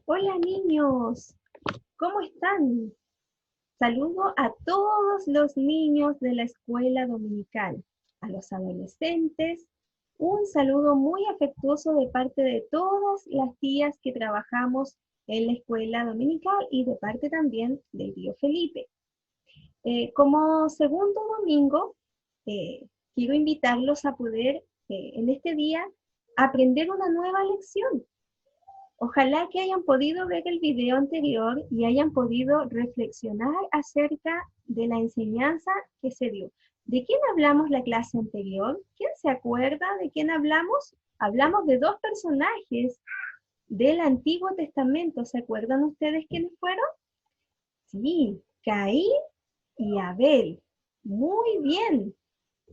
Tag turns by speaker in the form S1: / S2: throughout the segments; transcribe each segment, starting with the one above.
S1: Hola niños, ¿cómo están? Saludo a todos los niños de la escuela dominical, a los adolescentes, un saludo muy afectuoso de parte de todas las tías que trabajamos en la escuela dominical y de parte también del tío Felipe. Como segundo domingo, quiero invitarlos a poder en este día aprender una nueva lección. Ojalá que hayan podido ver el video anterior y hayan podido reflexionar acerca de la enseñanza que se dio. ¿De quién hablamos la clase anterior? ¿Quién se acuerda de quién hablamos? Hablamos de dos personajes del Antiguo Testamento. ¿Se acuerdan ustedes quiénes fueron? Sí, Caín y Abel. Muy bien.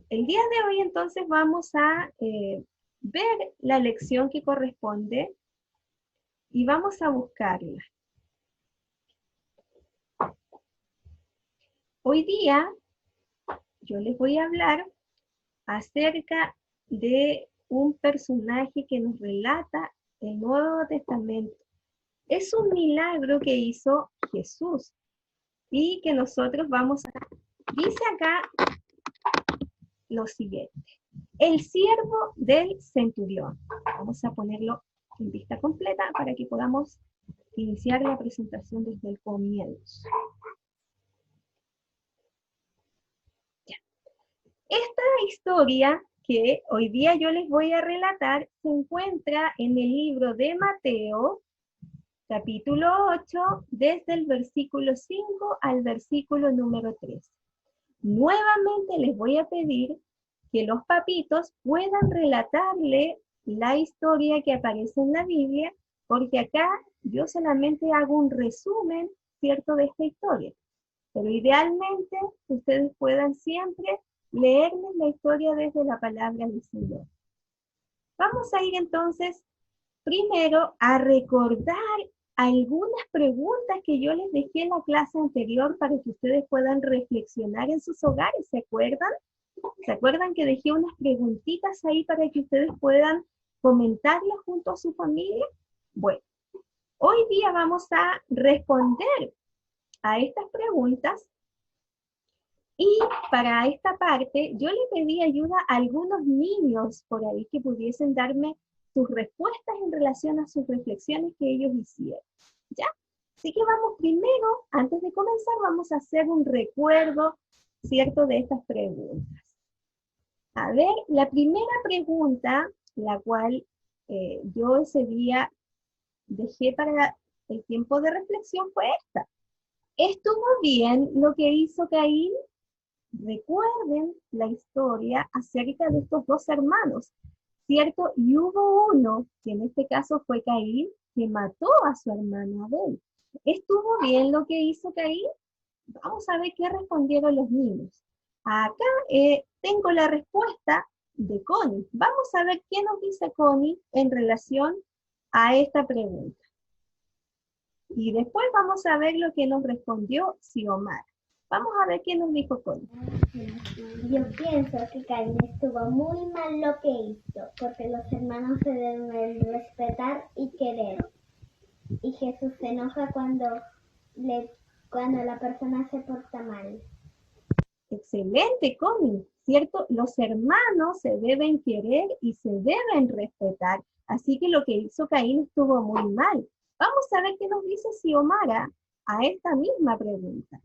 S1: El día de hoy entonces vamos a ver la lección que corresponde y vamos a buscarla. Hoy día yo les voy a hablar acerca de un personaje que nos relata el Nuevo Testamento. Es un milagro que hizo Jesús y que nosotros vamos a... Dice acá lo siguiente. El siervo del centurión. Vamos a ponerlo en vista completa para que podamos iniciar la presentación desde el comienzo. Esta historia que hoy día yo les voy a relatar se encuentra en el libro de Mateo, capítulo 8, desde el versículo 5 al versículo número 3. Nuevamente les voy a pedir que los papitos puedan relatarle la historia que aparece en la Biblia, porque acá yo solamente hago un resumen, ¿cierto?, de esta historia. Pero idealmente ustedes puedan siempre leerles la historia desde la palabra del Señor. Vamos a ir entonces primero a recordar algunas preguntas que yo les dejé en la clase anterior para que ustedes puedan reflexionar en sus hogares. ¿Se acuerdan? ¿Se acuerdan que dejé unas preguntitas ahí para que ustedes puedan comentarlas junto a su familia? Bueno, hoy día vamos a responder a estas preguntas. Y para esta parte, yo le pedí ayuda a algunos niños por ahí que pudiesen darme sus respuestas en relación a sus reflexiones que ellos hicieron. ¿Ya? Así que vamos primero, antes de comenzar, vamos a hacer un recuerdo, ¿cierto?, de estas preguntas. A ver, la primera pregunta, la cual yo ese día dejé para el tiempo de reflexión fue esta. ¿Estuvo bien lo que hizo Caín? Recuerden la historia acerca de estos dos hermanos, ¿cierto? Y hubo uno, que en este caso fue Caín, que mató a su hermano Abel. ¿Estuvo bien lo que hizo Caín? Vamos a ver qué respondieron los niños. Acá tengo la respuesta de Connie. Vamos a ver qué nos dice Connie en relación a esta pregunta. Y después vamos a ver lo que nos respondió Xiomara. Vamos a ver qué nos dijo Connie.
S2: Yo pienso que Caín estuvo muy mal lo que hizo, porque los hermanos se deben respetar y querer. Y Jesús se enoja cuando la persona se porta mal.
S1: Excelente, Connie, ¿cierto? Los hermanos se deben querer y se deben respetar. Así que lo que hizo Caín estuvo muy mal. Vamos a ver qué nos dice Xiomara a esta misma pregunta.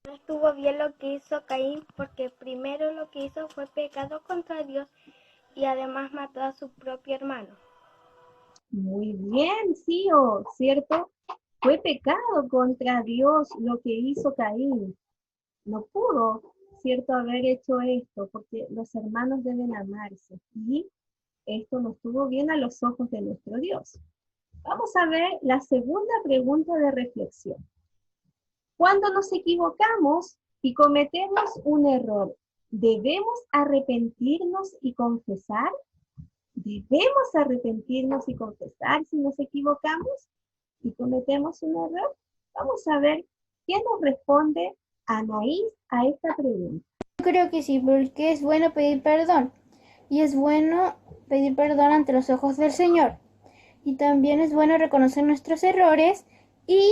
S3: No estuvo bien lo que hizo Caín porque primero lo que hizo fue pecado contra Dios y además mató a su propio hermano.
S1: Muy bien, Xio, ¿cierto? Fue pecado contra Dios lo que hizo Caín. No pudo, ¿cierto?, haber hecho esto porque los hermanos deben amarse y esto no estuvo bien a los ojos de nuestro Dios. Vamos a ver la segunda pregunta de reflexión. Cuando nos equivocamos y cometemos un error, ¿debemos arrepentirnos y confesar? ¿Debemos arrepentirnos y confesar si nos equivocamos y cometemos un error? Vamos a ver qué nos responde Anaís a esta pregunta.
S4: Yo creo que sí, porque es bueno pedir perdón. Y es bueno pedir perdón ante los ojos del Señor. Y también es bueno reconocer nuestros errores y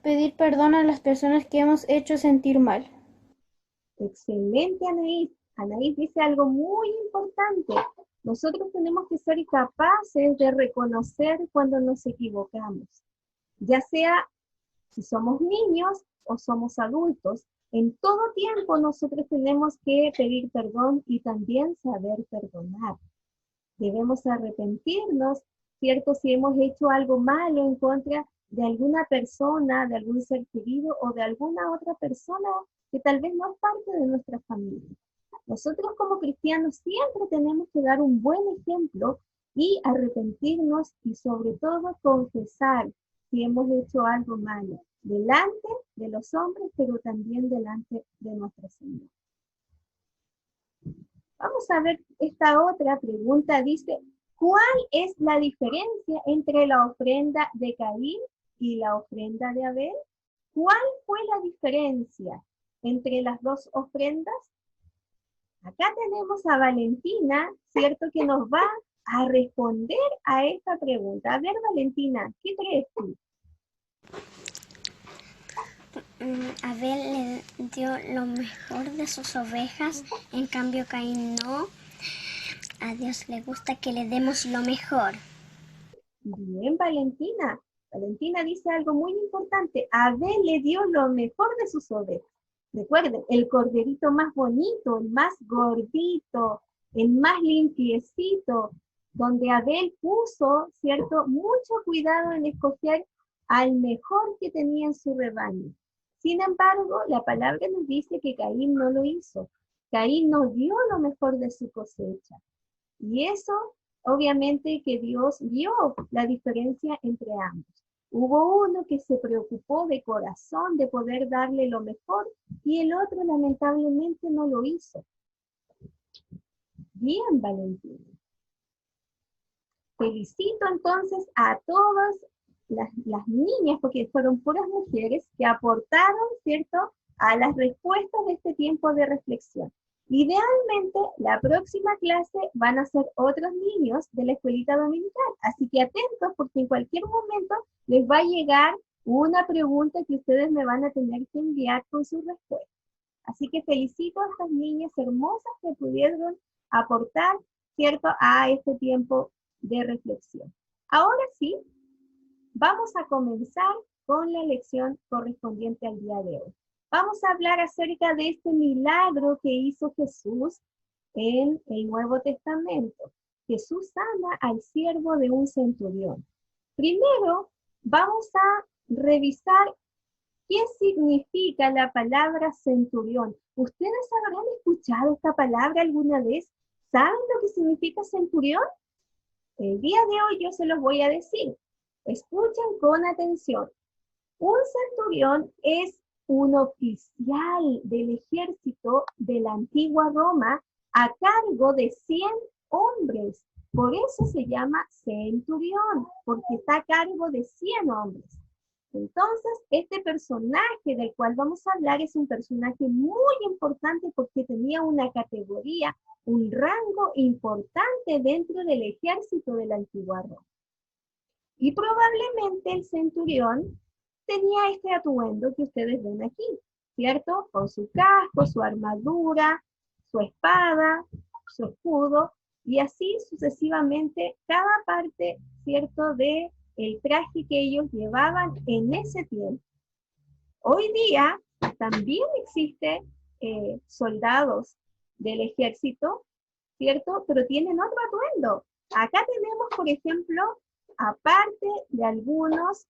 S4: pedir perdón a las personas que hemos hecho sentir mal.
S1: Excelente, Anaís. Anaís dice algo muy importante. Nosotros tenemos que ser capaces de reconocer cuando nos equivocamos, ya sea si somos niños o somos adultos. En todo tiempo nosotros tenemos que pedir perdón y también saber perdonar. Debemos arrepentirnos, ¿cierto? Si hemos hecho algo malo en contra de alguna persona, de algún ser querido o de alguna otra persona que tal vez no es parte de nuestra familia. Nosotros como cristianos siempre tenemos que dar un buen ejemplo y arrepentirnos y sobre todo confesar si hemos hecho algo malo delante de los hombres, pero también delante de nuestro Señor. Vamos a ver esta otra pregunta. Dice, ¿cuál es la diferencia entre la ofrenda de Caín y la ofrenda de Abel? ¿Cuál fue la diferencia entre las dos ofrendas? Acá tenemos a Valentina, ¿cierto? Que nos va a responder a esta pregunta. A ver, Valentina, ¿qué crees tú?
S5: Abel le dio lo mejor de sus ovejas, en cambio Caín no. A Dios le gusta que le demos lo mejor.
S1: Bien, Valentina. Valentina dice algo muy importante. Abel le dio lo mejor de sus ovejas. Recuerden, el corderito más bonito, el más gordito, el más limpiecito, donde Abel puso, ¿cierto?, mucho cuidado en escoger al mejor que tenía en su rebaño. Sin embargo, la palabra nos dice que Caín no lo hizo. Caín no dio lo mejor de su cosecha. Y eso, obviamente, que Dios vio la diferencia entre ambos. Hubo uno que se preocupó de corazón de poder darle lo mejor y el otro lamentablemente no lo hizo. Bien, Valentina. Felicito entonces a todas las niñas, porque fueron puras mujeres, que aportaron, ¿cierto?, a las respuestas de este tiempo de reflexión. Idealmente, la próxima clase van a ser otros niños de la escuelita dominical, así que atentos porque en cualquier momento les va a llegar una pregunta que ustedes me van a tener que enviar con su respuesta. Así que felicito a estas niñas hermosas que pudieron aportar, ¿cierto?, a este tiempo de reflexión. Ahora sí, vamos a comenzar con la lección correspondiente al día de hoy. Vamos a hablar acerca de este milagro que hizo Jesús en el Nuevo Testamento. Jesús sana al siervo de un centurión. Primero, vamos a revisar qué significa la palabra centurión. ¿Ustedes habrán escuchado esta palabra alguna vez? ¿Saben lo que significa centurión? El día de hoy yo se los voy a decir. Escuchen con atención. Un centurión es un oficial del ejército de la antigua Roma a cargo de 100 hombres. Por eso se llama centurión, porque está a cargo de 100 hombres. Entonces, este personaje del cual vamos a hablar es un personaje muy importante porque tenía una categoría, un rango importante dentro del ejército de la antigua Roma. Y probablemente el centurión tenía este atuendo que ustedes ven aquí, ¿cierto? Con su casco, su armadura, su espada, su escudo, y así sucesivamente cada parte, ¿cierto?, de el traje que ellos llevaban en ese tiempo. Hoy día también existen soldados del ejército, ¿cierto? Pero tienen otro atuendo. Acá tenemos, por ejemplo, aparte de algunos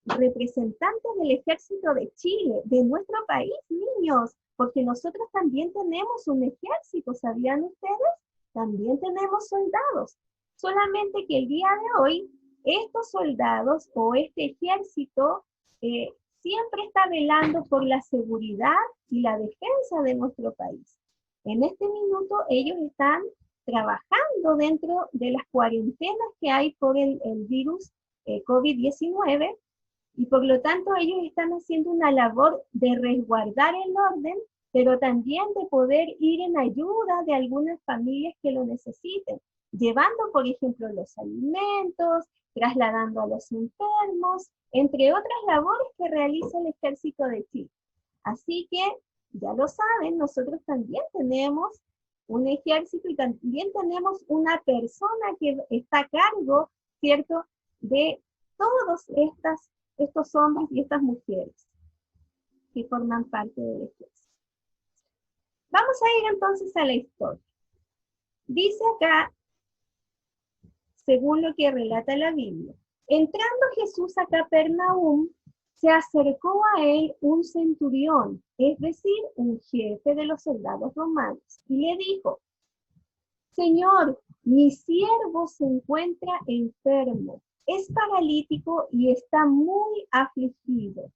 S1: representantes del ejército de Chile, de nuestro país, niños, porque nosotros también tenemos un ejército, ¿sabían ustedes? También tenemos soldados. Solamente que el día de hoy, estos soldados o este ejército siempre está velando por la seguridad y la defensa de nuestro país. En este minuto ellos están trabajando dentro de las cuarentenas que hay por el virus COVID-19 y por lo tanto ellos están haciendo una labor de resguardar el orden, pero también de poder ir en ayuda de algunas familias que lo necesiten, llevando, por ejemplo, los alimentos, trasladando a los enfermos, entre otras labores que realiza el Ejército de Chile. Así que, ya lo saben, nosotros también tenemos un ejército y también tenemos una persona que está a cargo, ¿cierto?, de todos estos hombres y estas mujeres que forman parte del ejército. Vamos a ir entonces a la historia. Dice acá, según lo que relata la Biblia, entrando Jesús a Capernaum, se acercó a él un centurión, es decir, un jefe de los soldados romanos, y le dijo: Señor, mi siervo se encuentra enfermo, es paralítico y está muy afligido.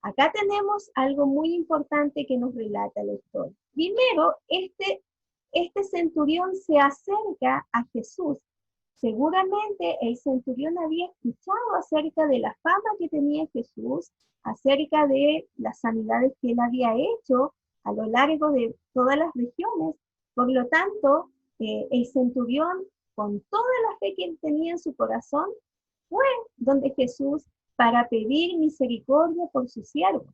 S1: Acá tenemos algo muy importante que nos relata la historia. Primero, este centurión se acerca a Jesús. Seguramente el centurión había escuchado acerca de la fama que tenía Jesús, acerca de las sanidades que él había hecho a lo largo de todas las regiones. Por lo tanto, el centurión, con toda la fe que él tenía en su corazón, fue donde Jesús para pedir misericordia por su siervo.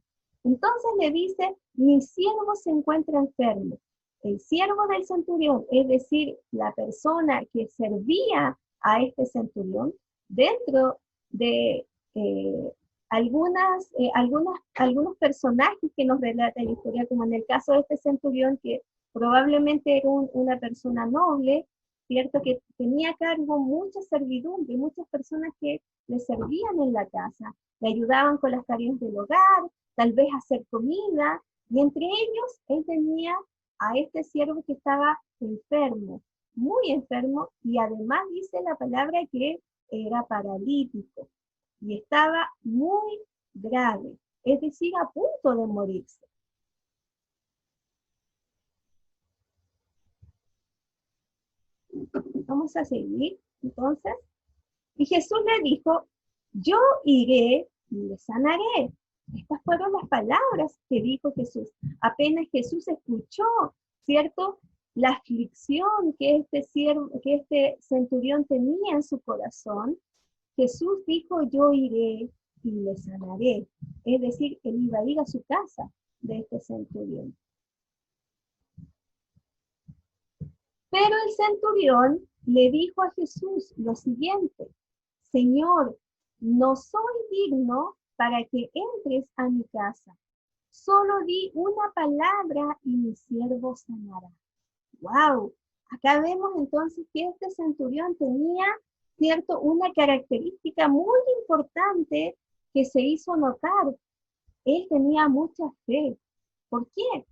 S1: Entonces le dice: mi siervo se encuentra enfermo. El siervo del centurión, es decir, la persona que servía a este centurión, dentro de algunos personajes que nos relata la historia, como en el caso de este centurión, que probablemente era una persona noble, ¿cierto?, que tenía a cargo mucha servidumbre, muchas personas que le servían en la casa, le ayudaban con las tareas del hogar, tal vez hacer comida, y entre ellos él tenía a este siervo que estaba enfermo, muy enfermo, y además dice la palabra que era paralítico, y estaba muy grave, es decir, a punto de morirse. Vamos a seguir, entonces. Y Jesús le dijo: yo iré y le sanaré. Estas fueron las palabras que dijo Jesús. Apenas Jesús escuchó, ¿cierto?, la aflicción que este centurión tenía en su corazón, Jesús dijo: yo iré y le sanaré. Es decir, él iba a ir a su casa de este centurión. Pero el centurión le dijo a Jesús lo siguiente: Señor, no soy digno para que entres a mi casa. Solo di una palabra y mi siervo sanará. ¡Wow! Acá vemos entonces que este centurión tenía, ¿cierto?, una característica muy importante que se hizo notar. Él tenía mucha fe. ¿Por qué?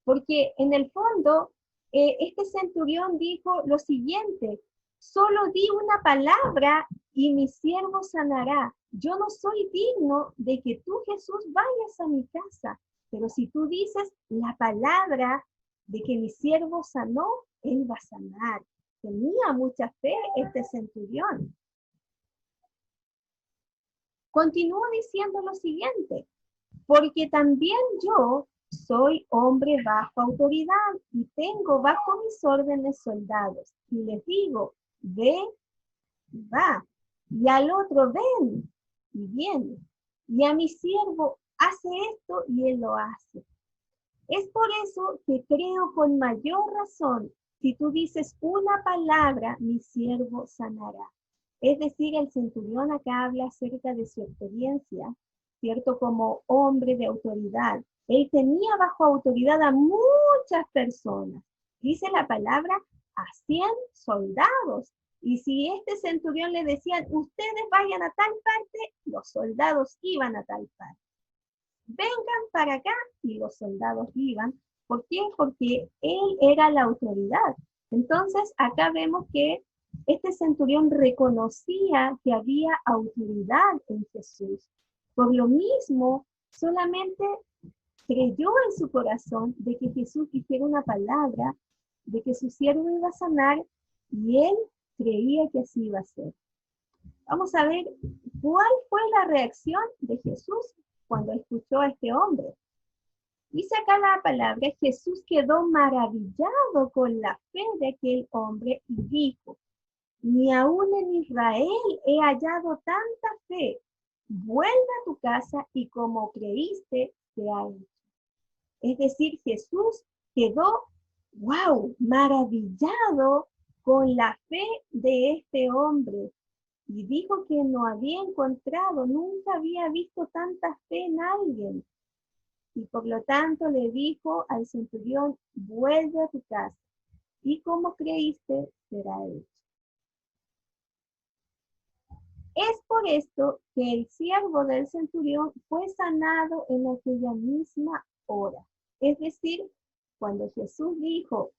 S1: Porque en el fondo, este centurión dijo lo siguiente: solo di una palabra y mi siervo sanará. Yo no soy digno de que tú, Jesús, vayas a mi casa, pero si tú dices la palabra de que mi siervo sanó, él va a sanar. Tenía mucha fe este centurión. Continúa diciendo lo siguiente: porque también yo soy hombre bajo autoridad y tengo bajo mis órdenes soldados. Y les digo: ve y va. Y al otro: ven y viene. Y a mi siervo: hace esto, y él lo hace. Es por eso que creo con mayor razón: si tú dices una palabra, mi siervo sanará. Es decir, el centurión acá habla acerca de su experiencia, ¿cierto?, como hombre de autoridad. Él tenía bajo autoridad a muchas personas. Dice la palabra: a 100 soldados. Y si este centurión le decían: ustedes vayan a tal parte, los soldados iban a tal parte. Vengan para acá, y los soldados iban. ¿Por qué? Porque él era la autoridad. Entonces, acá vemos que este centurión reconocía que había autoridad en Jesús. Por lo mismo, solamente creyó en su corazón de que Jesús dijera una palabra, de que su siervo iba a sanar, y él creía que así iba a ser. Vamos a ver cuál fue la reacción de Jesús cuando escuchó a este hombre. Dice acá la palabra: Jesús quedó maravillado con la fe de aquel hombre y dijo: ni aún en Israel he hallado tanta fe. Vuelve a tu casa y como creíste, sea hecho. Es decir, Jesús quedó, wow, maravillado con la fe de este hombre. Y dijo que no había encontrado, nunca había visto tanta fe en alguien. Y por lo tanto le dijo al centurión, vuelve a tu casa. Y como creíste, será hecho. Es por esto que el siervo del centurión fue sanado en aquella misma hora. Es decir, cuando Jesús dijo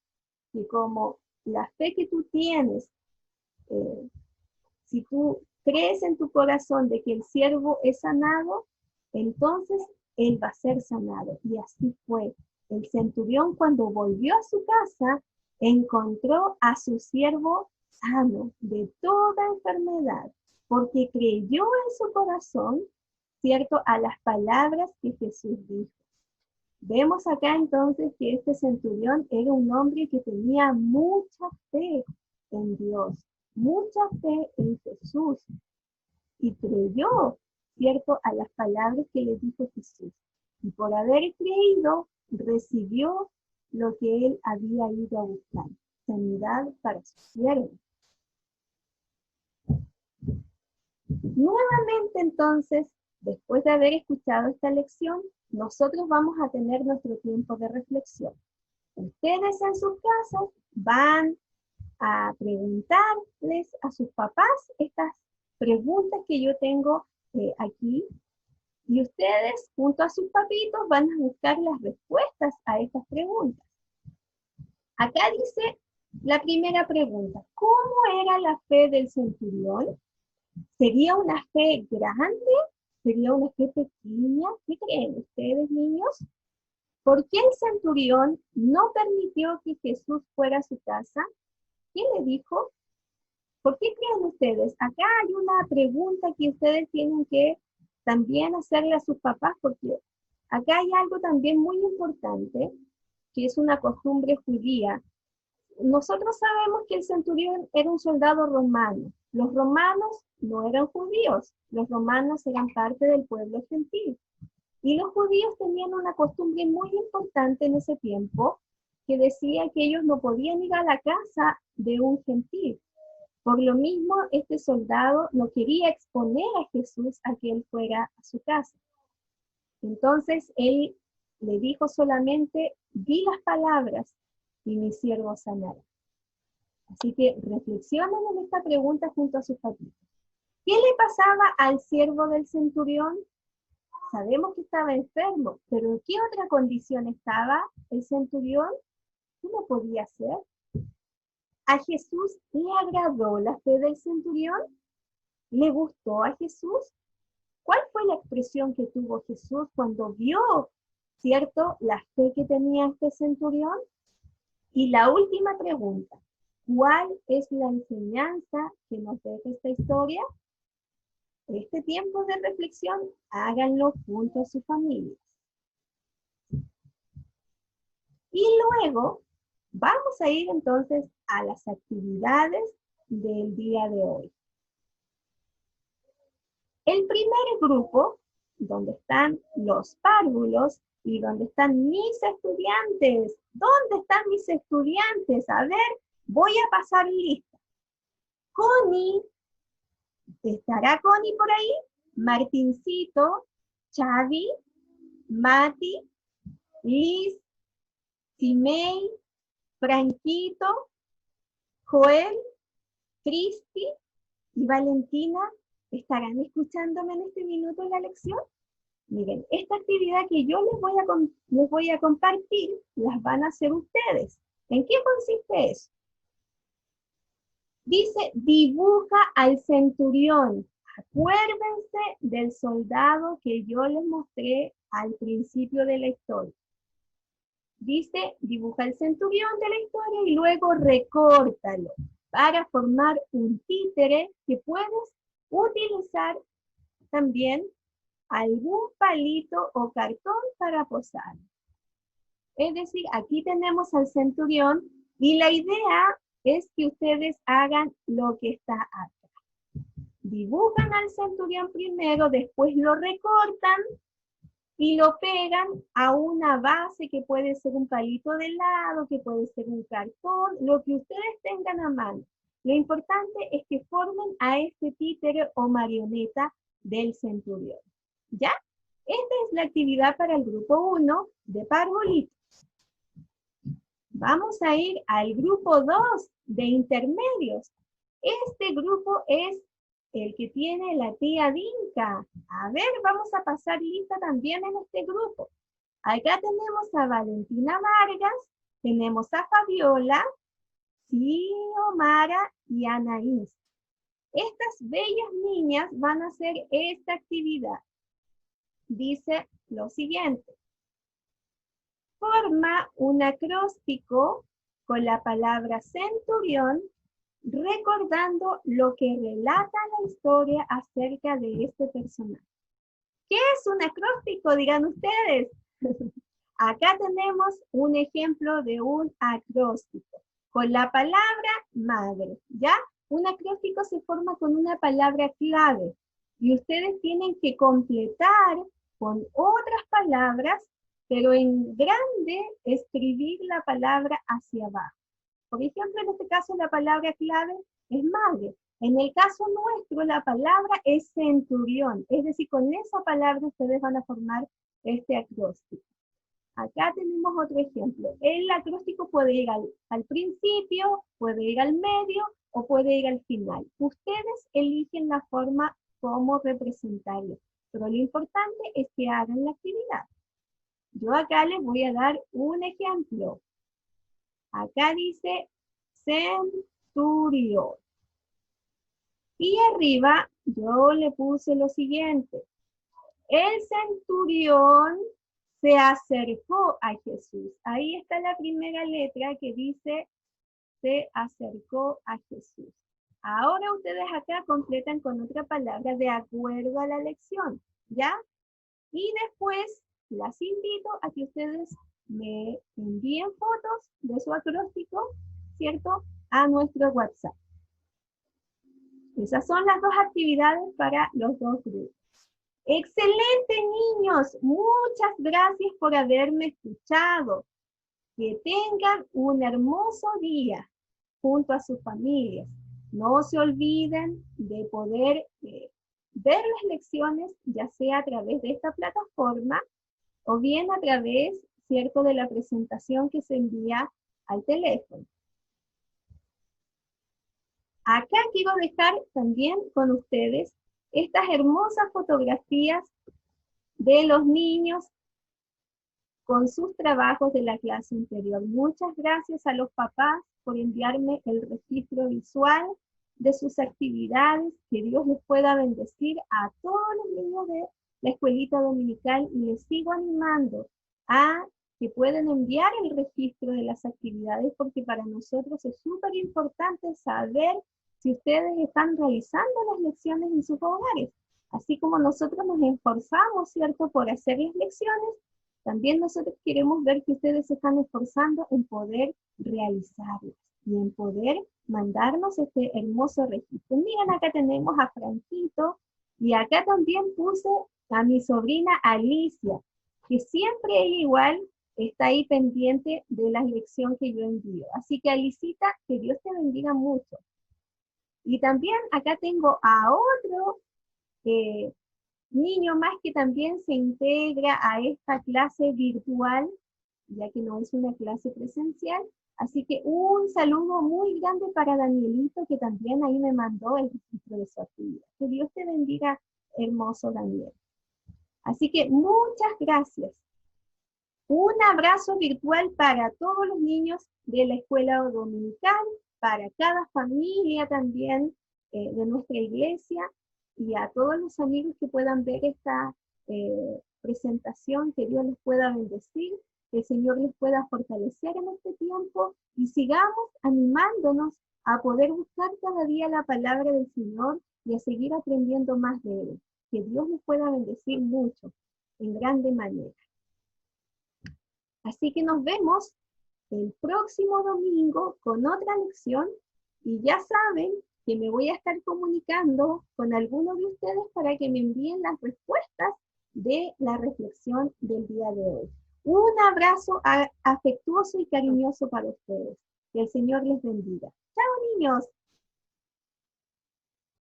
S1: que como la fe que tú tienes, si tú crees en tu corazón de que el siervo es sanado, entonces él va a ser sanado. Y así fue. El centurión cuando volvió a su casa, encontró a su siervo sano de toda enfermedad, porque creyó en su corazón, ¿cierto?, a las palabras que Jesús dijo. Vemos acá entonces que este centurión era un hombre que tenía mucha fe en Dios, mucha fe en Jesús, y creyó, ¿cierto?, a las palabras que le dijo Jesús. Y por haber creído, recibió lo que él había ido a buscar, sanidad para su siervo. Nuevamente entonces, después de haber escuchado esta lección, nosotros vamos a tener nuestro tiempo de reflexión. Ustedes en sus casas van a preguntarles a sus papás estas preguntas que yo tengo aquí, y ustedes junto a sus papitos van a buscar las respuestas a estas preguntas. Acá dice la primera pregunta, ¿cómo era la fe del centurión? ¿Sería una fe grande? ¿Sería una fe pequeña? ¿Qué creen ustedes, niños? ¿Por qué el centurión no permitió que Jesús fuera a su casa? ¿Qué le dijo? ¿Por qué creen ustedes? Acá hay una pregunta que ustedes tienen que también hacerle a sus papás, porque acá hay algo también muy importante, que es una costumbre judía. Nosotros sabemos que el centurión era un soldado romano. Los romanos no eran judíos, los romanos eran parte del pueblo gentil. Y los judíos tenían una costumbre muy importante en ese tiempo, que decía que ellos no podían ir a la casa de un gentil. Por lo mismo, este soldado no quería exponer a Jesús a que él fuera a su casa. Entonces, él le dijo solamente, di las palabras y mi siervo sanará. Así que reflexionen en esta pregunta junto a sus papitos. ¿Qué le pasaba al siervo del centurión? Sabemos que estaba enfermo, pero ¿en qué otra condición estaba el centurión? ¿Qué no podía hacer? ¿A Jesús le agradó la fe del centurión? ¿Le gustó a Jesús? ¿Cuál fue la expresión que tuvo Jesús cuando vio, cierto, la fe que tenía este centurión? Y la última pregunta, ¿cuál es la enseñanza que nos deja esta historia? Este tiempo de reflexión, háganlo junto a sus familias. Y luego, vamos a ir entonces a las actividades del día de hoy. El primer grupo, donde están los párvulos y donde están mis estudiantes. ¿Dónde están mis estudiantes? A ver, voy a pasar lista. Connie, ¿estará Connie por ahí? Martincito, Xavi, Mati, Liz, Simei, Franquito, Joel, Cristi y Valentina, ¿estarán escuchándome en este minuto en la lección? Miren, esta actividad que yo les voy a compartir, las van a hacer ustedes. ¿En qué consiste eso? Dice, dibuja al centurión. Acuérdense del soldado que yo les mostré al principio de la historia. Dice, dibuja el centurión de la historia y luego recórtalo para formar un títere que puedes utilizar también algún palito o cartón para posar. Es decir, aquí tenemos al centurión y la idea es que ustedes hagan lo que está acá. Dibujan al centurión primero, después lo recortan y lo pegan a una base que puede ser un palito de helado, que puede ser un cartón, lo que ustedes tengan a mano. Lo importante es que formen a este títere o marioneta del centurión. ¿Ya? Esta es la actividad para el grupo 1 de Parvulitos. Vamos a ir al grupo 2 de intermedios. Este grupo es el que tiene la tía Dinka. A ver, vamos a pasar lista también en este grupo. Acá tenemos a Valentina Vargas, tenemos a Fabiola, Xiomara y Anaís. Estas bellas niñas van a hacer esta actividad. Dice lo siguiente. Forma un acróstico con la palabra centurión, recordando lo que relata la historia acerca de este personaje. ¿Qué es un acróstico? Digan ustedes. Acá tenemos un ejemplo de un acróstico con la palabra madre, ¿ya? Un acróstico se forma con una palabra clave y ustedes tienen que completar con otras palabras, pero en grande escribir la palabra hacia abajo. Por ejemplo, en este caso la palabra clave es madre. En el caso nuestro la palabra es centurión, es decir, con esa palabra ustedes van a formar este acróstico. Acá tenemos otro ejemplo. El acróstico puede ir al principio, puede ir al medio o puede ir al final. Ustedes eligen la forma como representarlo, pero lo importante es que hagan la actividad. Yo acá les voy a dar un ejemplo. Acá dice centurión. Y arriba yo le puse lo siguiente. El centurión se acercó a Jesús. Ahí está la primera letra que dice se acercó a Jesús. Ahora ustedes acá completan con otra palabra de acuerdo a la lección, ¿ya? Y después las invito a que ustedes me envíen fotos de su acróstico, ¿cierto? A nuestro WhatsApp. Esas son las dos actividades para los dos grupos. Excelente, niños. Muchas gracias por haberme escuchado. Que tengan un hermoso día junto a sus familias. No se olviden de poder ver las lecciones, ya sea a través de esta plataforma o bien a través, ¿cierto?, de la presentación que se envía al teléfono. Acá quiero dejar también con ustedes estas hermosas fotografías de los niños con sus trabajos de la clase anterior. Muchas gracias a los papás por enviarme el registro visual de sus actividades. Que Dios les pueda bendecir a todos los niños de la escuelita dominical y les sigo animando a que pueden enviar el registro de las actividades porque para nosotros es súper importante saber si ustedes están realizando las lecciones en sus hogares. Así como nosotros nos esforzamos, ¿cierto?, por hacer las lecciones, también nosotros queremos ver que ustedes se están esforzando en poder realizarlas y en poder mandarnos este hermoso registro. Miren, acá tenemos a Franquito y acá también puse a mi sobrina Alicia, que siempre ella igual está ahí pendiente de la lección que yo envío. Así que Alicita, que Dios te bendiga mucho. Y también acá tengo a otro niño más que también se integra a esta clase virtual, ya que no es una clase presencial. Así que un saludo muy grande para Danielito, que también ahí me mandó el registro de su actividad. Que Dios te bendiga, hermoso Daniel. Así que muchas gracias. Un abrazo virtual para todos los niños de la escuela dominical, para cada familia también de nuestra iglesia, y a todos los amigos que puedan ver esta presentación, que Dios les pueda bendecir, que el Señor les pueda fortalecer en este tiempo, y sigamos animándonos a poder buscar cada día la palabra del Señor y a seguir aprendiendo más de Él. Que Dios les pueda bendecir mucho, en grande manera. Así que nos vemos el próximo domingo con otra lección y ya saben que me voy a estar comunicando con algunos de ustedes para que me envíen las respuestas de la reflexión del día de hoy. Un abrazo afectuoso y cariñoso para ustedes. Que el Señor les bendiga. ¡Chao, niños!